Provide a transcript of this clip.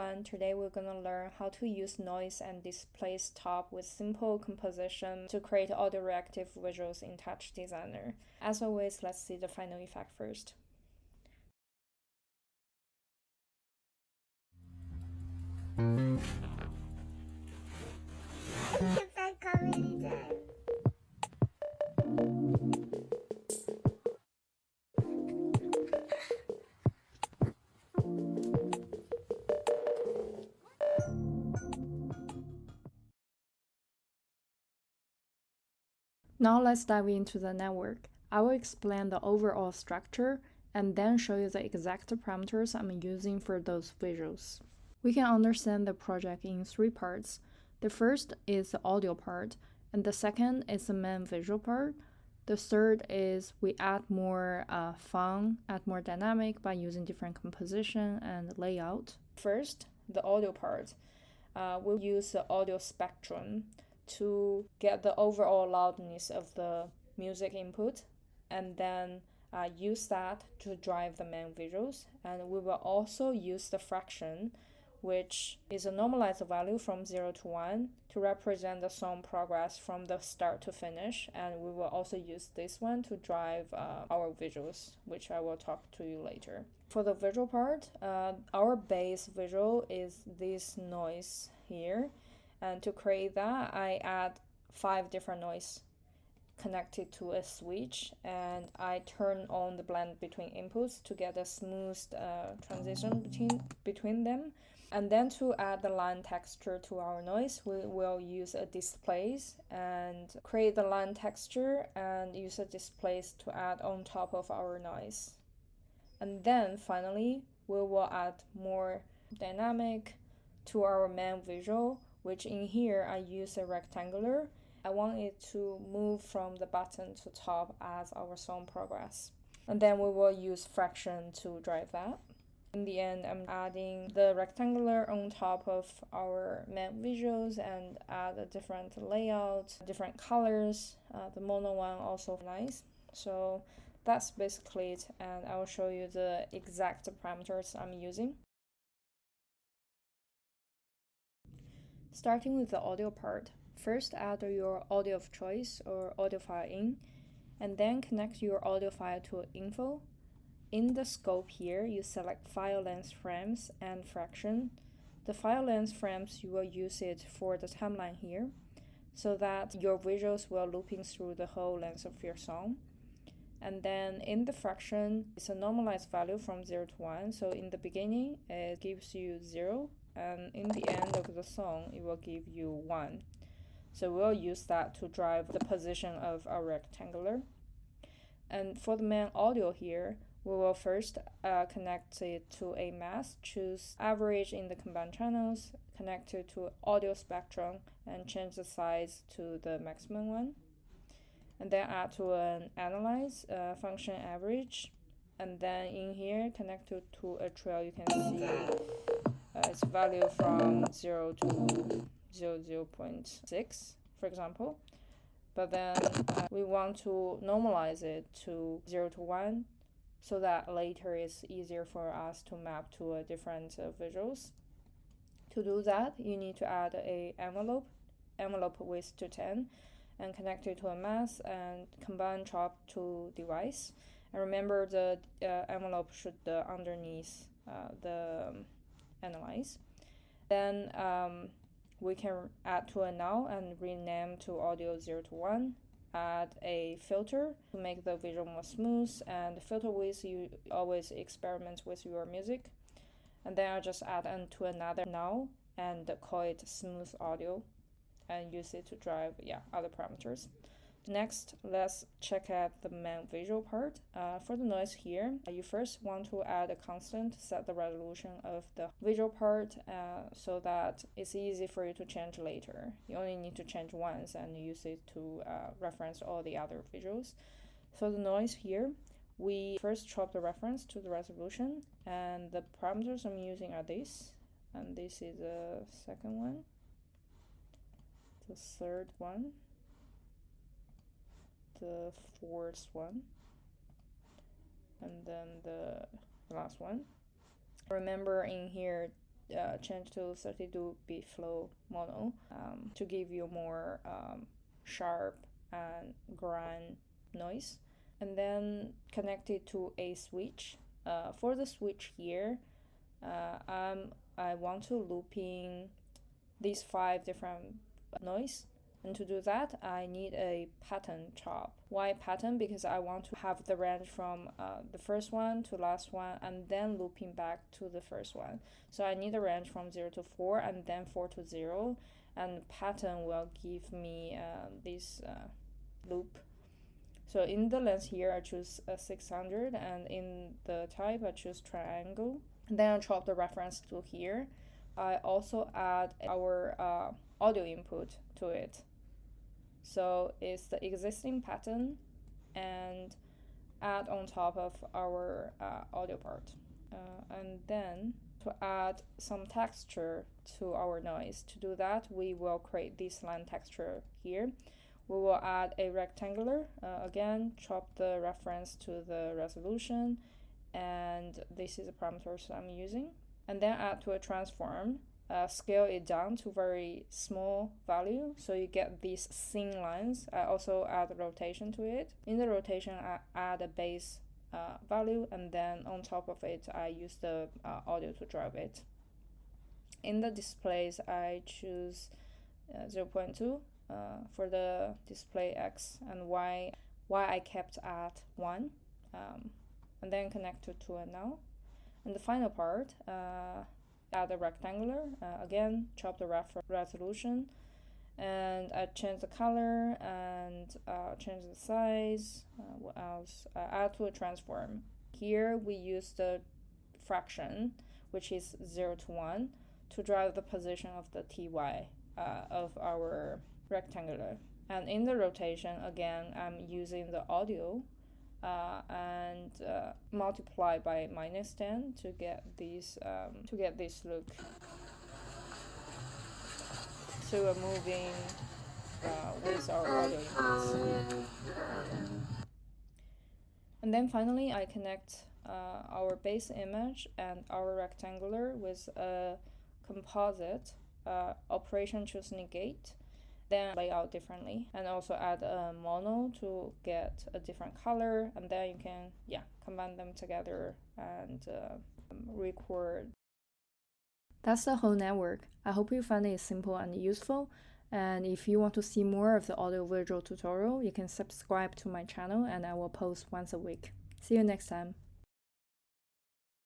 everyone, today we're gonna learn how to use noise and displace top with simple composition to create audio-reactive visuals in TouchDesigner. As always, let's see the final effect first. Now let's dive into the network. I will explain the overall structure and then show you the exact parameters I'm using for those visuals. We can understand the project in three parts. The first is the audio part, and the second is the main visual part. The third is we add more fun, add more dynamic by using different composition and layout. First, the audio part. We'll use the audio spectrum to get the overall loudness of the music input, and then use that to drive the main visuals. And we will also use the fraction, which is a normalized value from 0 to 1 to represent the song progress from the start to finish. And we will also use this one to drive our visuals, which I will talk to you later. For the visual part, our base visual is this noise here. And to create that, I add 5 different noise connected to a switch, and I turn on the blend between inputs to get a smooth transition between them. And then to add the line texture to our noise, we will use a displace and create the line texture and use a displace to add on top of our noise. And then finally, we will add more dynamic to our main visual, which in here I use a rectangular. I want it to move from the bottom to top as our song progress. And then we will use fraction to drive that. In the end, I'm adding the rectangular on top of our main visuals and add a different layout, different colors. The mono one also nice. So that's basically it, and I will show you the exact parameters I'm using. Starting with the audio part, first add your audio of choice or audio file in, and then connect your audio file to info. In the scope here, you select file length frames and fraction. The file length frames, you will use it for the timeline here, so that your visuals will looping through the whole length of your song. And then in the fraction, it's a normalized value from 0 to 1. So in the beginning, it gives you 0. And in the end of the song, it will give you 1. So we'll use that to drive the position of our rectangular. And for the main audio here, we will first connect it to a mask, choose average in the combined channels, connect it to audio spectrum, and change the size to the maximum one. And then add to an analyze function average. And then in here, connect it to a trail. You can see its value from 0 to 0.6, for example. But then we want to normalize it to 0 to 1 so that later it's easier for us to map to a different visuals. To do that, you need to add a envelope width to 10, and connect it to a mask and combine chop to device. And remember the envelope should underneath the analyze. Then we can add to a null and rename to audio 0 to 1. Add a filter to make the visual more smooth, and filter width, you always experiment with your music. And then I'll just add to another null and call it smooth audio and use it to drive other parameters. Next, let's check out the main visual part. For the noise here, you first want to add a constant, set the resolution of the visual part so that it's easy for you to change later. You only need to change once and use it to reference all the other visuals. For the noise here, we first chop the reference to the resolution, and the parameters I'm using are this, and this is the second one, the third one, the fourth one, and then the last one. Remember in here, change to 30 dB flow mono to give you more sharp and grain noise. And then connect it to a switch. For the switch here, I want to loop in these 5 different noise. And to do that, I need a pattern chop. Why pattern? Because I want to have the range from the first one to last one, and then looping back to the first one. So I need a range from 0 to 4, and then 4 to 0. And pattern will give me this loop. So in the length here, I choose 600, and in the type, I choose triangle. And then I chop the reference to here. I also add our audio input to it. So it's the existing pattern and add on top of our audio part. And then to add some texture to our noise. To do that, we will create this line texture here. We will add a rectangular. Again, chop the reference to the resolution, and this is the parameters I'm using. And then add to a transform. Scale it down to very small value, so you get these thin lines. I also add rotation to it. In the rotation, I add a base value, and then on top of it, I use the audio to drive it. In the displays, I choose 0.2 for the display X and Y I kept at 1, and then connect it to a null. And the final part, add a rectangular. Again, chop the resolution, and I change the color and change the size. What else? Add to a transform. Here we use the fraction, which is 0 to 1, to drive the position of the ty of our rectangular. And in the rotation, again, I'm using the audio and multiply by -10 to get this look. So we're moving with our audio inputs. And then finally, I connect our base image and our rectangular with a composite. Operation choose negate, then lay out differently, and also add a mono to get a different color, and then you can combine them together and record. That's the whole network. I hope you find it simple and useful, and if you want to see more of the audio visual tutorial, you can subscribe to my channel, and I will post once a week. See you next time.